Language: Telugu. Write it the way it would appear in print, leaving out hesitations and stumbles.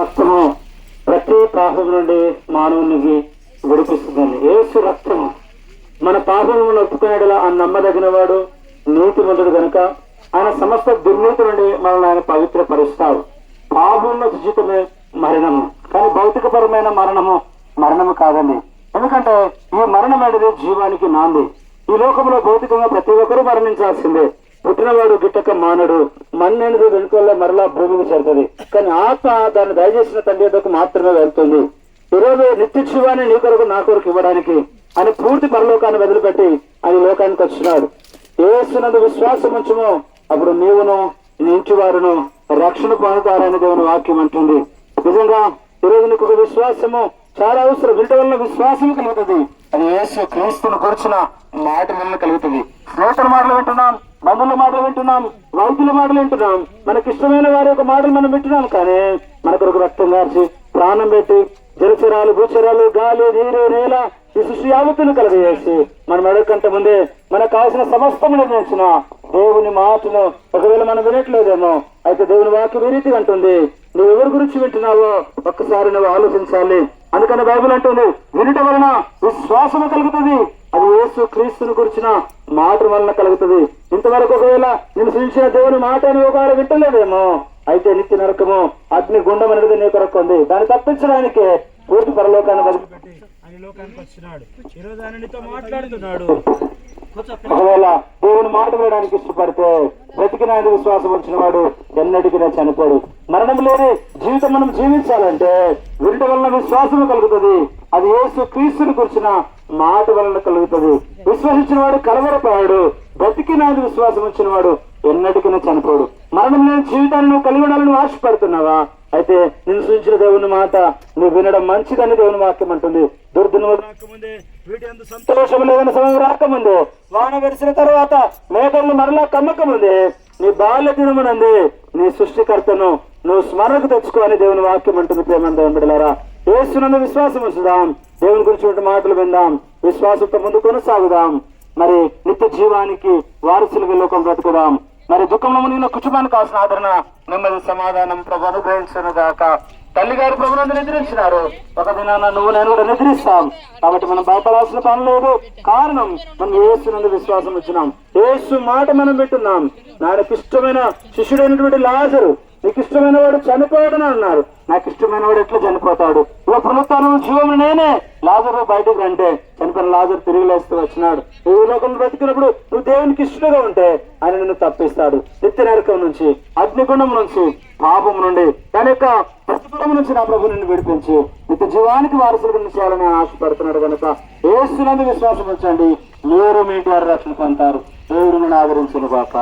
రక్తము ప్రతి పాపం నుండి మానవునికి విడిపిస్తుందండి. యేసు రక్తము మన పాపములను ఒప్పుకునేలా ఆయన నమ్మదగిన వాడు, నీతిమంతుడు కనుక ఆయన సమస్త దుర్నీతి నుండి మనల్ని ఆయన పవిత్రపరుస్తాడు. పాపంలో ఉచితమే మరణము, కానీ భౌతికపరమైన మరణము కాదండి. ఎందుకంటే ఈ మరణం అనేది జీవానికి నాంది. ఈ లోకంలో భౌతికంగా ప్రతి ఒక్కరూ మరణించాల్సిందే. పుట్టినవాడు గిట్టక మానడు, మన్నెనదు వెనుకల్ల మరలా భూమికి చేరుతుంది. కానీ ఆత్మ దాన్ని దయచేసిన తండ్రి యొద్దకు మాత్రమే వెళ్తుంది. ఈరోజు నిత్య జీవాన్ని నీ కొరకు నా కొరకు ఇవ్వడానికి ఆయన పూర్తి పరలోకాన్ని వదిలిపెట్టి ఆయన లోకానికి వచ్చినాడు. యేసునందు విశ్వాసం ఉంచుము, అప్పుడు నీవును నీ ఇంటి వారును రక్షణ పొందుతారని దేవుని వాక్యం అంటుంది. నిజంగా ఈరోజు నీకు ఒక విశ్వాసము చాలా అవసరం. వీటి వల్ల విశ్వాసం కలుగుతుంది. అది యేసు క్రీస్తును కూర్చున్న మాట వల్ల కలుగుతుంది. స్నేహితుల మాటలు వింటున్నాం, బంధువుల మాటలు వింటున్నాం, వైద్యుల మాటలు వింటున్నాం, మనకి ఇష్టమైన వారి యొక్క మాటలు మనం వింటున్నాం. కానీ మన కొరకు రక్తం కార్చి ప్రాణం పెట్టి జలచరాలు, భూచరాలు, గాలి, నీరు, నేల ఈ సృష్టి యావత్తును కలగజేసి మనం అడగకంటే ముందే మనకు కావాల్సిన సమస్తము నిర్ణయించిన దేవుని మాటను ఒకవేళ మనం వినట్లేదేమో, అయితే దేవుని వాక్యం ఈ రీతిగా అంటుంది. నువ్వు ఎవరి గురించి వింటున్నావో ఒక్కసారి నువ్వు ఆలోచించాలి. అందుకని బైబిల్ అంటుంది, వినుట వలన విశ్వాసము కలుగుతుంది. అది యేసు క్రీస్తుని గురించిన మాట వలన కలుగుతుంది. ఇంతవరకు ఒకవేళ నేను సృష్టించిన దేవుని మాట అని ఒకవేళ వింటలేదేమో, అయితే నిత్య నరకము, అగ్ని గుండం అనేది నీ కొరకు ఉంది. దాన్ని తప్పించడానికే పూర్తి పరలోకాన్ని వదిలిపెట్టి ఆయన లోకానికి వచ్చినాడు. ఈరోజు ఆయన నీతో మాట్లాడుతున్నాడు. ఒకవేళ దేవుని మాట వినడానికి ఇష్టపడితే బ్రతికిన ఆయన విశ్వాసం వచ్చిన వాడు ఎన్నటికీ చనిపోడు. మరణం లేని జీవితం మనం జీవించాలంటే వినటం వలన విశ్వాసము కలుగుతుంది. అది యేసు క్రీస్తుని కూర్చున్న మాట వలన కలుగుతుంది. విశ్వసించిన వాడు కలవరపోయాడు, బ్రతికిన ఆయన విశ్వాసం వచ్చిన వాడు ఎన్నటికీ చనిపోడు. మరణం లేని జీవితాన్ని నువ్వు కలిగి ఉండాలని ఆశపడుతున్నావా? అయితే నేను సూచించిన దేవుని మాట నువ్వు వినడం మంచిదని దేవుని వాక్యం అంటుంది. దుర్దినము రాకముందే, వీటి అందు సంతోషం లేదని సమయం రాకముందే, వాన వెరిసిన తర్వాత మేఘాలను మరలా కమ్మకముందే నీ బాల్య దినమునంది నీ సృష్టికర్తను నువ్వు స్మరణకు తెచ్చుకోని దేవుని వాక్యం అంటుంది. ప్రేమంతం బిడ్డలారా, యేసునందు విశ్వాసం ఉంచుదాం, దేవుని గురించి మాటలు విందాం, విశ్వాసంతో ముందు కొనసాగుదాం. మరి నిత్య జీవానికి వారసులుగా లోకం బ్రతుకుదాం. మరి దుఃఖంలో మునిగిన కుటుంబానికి కావాల్సిన ఆదరణ, నెమ్మది, సమాధానం ప్రభు అనుగ్రహించను గాక. తల్లి గారు ప్రభునందు నిద్రించినారు, ఒక దినాన నువ్వు నేను కూడా నిద్రిస్తాం. కాబట్టి మనం భయపడాల్సిన పని లేదు. కారణం మనం యేసునందు విశ్వాసం వచ్చినాం, యేసు మాట మనం వింటున్నాం. నాకు ఇష్టమైన శిష్యుడైనటువంటి లాజరు, నీకు ఇష్టమైన వాడు చనిపోయాడని అన్నారు. నాకు ఇష్టమైన వాడు ఎట్లా చనిపోతాడు? ఇక పునరుత్థానం జీవము నేనే. లాజరు బయటకు రంటే చనిపోయిన లాజరు తిరిగి లేస్తూ వచ్చినాడు. ఈ లోకంలో బ్రతికినప్పుడు నువ్వు దేవునికి ఇష్టంగా ఉంటే ఆయన నిన్ను తప్పిస్తాడు. నిత్య నరకం నుంచి, అగ్నిగుండం నుంచి, పాపం నుండి, దాని యొక్క ప్రతిఫలం నుంచి నా ప్రభు నిన్ను విడిపించి నిత్య జీవానికి వారసులు చేయాలని ఆశపడుతున్నాడు. కనుక యేసునందు విశ్వాసం ఉంచండి, మీరు మీ ఇంటి వారు రక్షణ పొందుతారు. దేవుడు నిన్ను ఆదరించును గాక.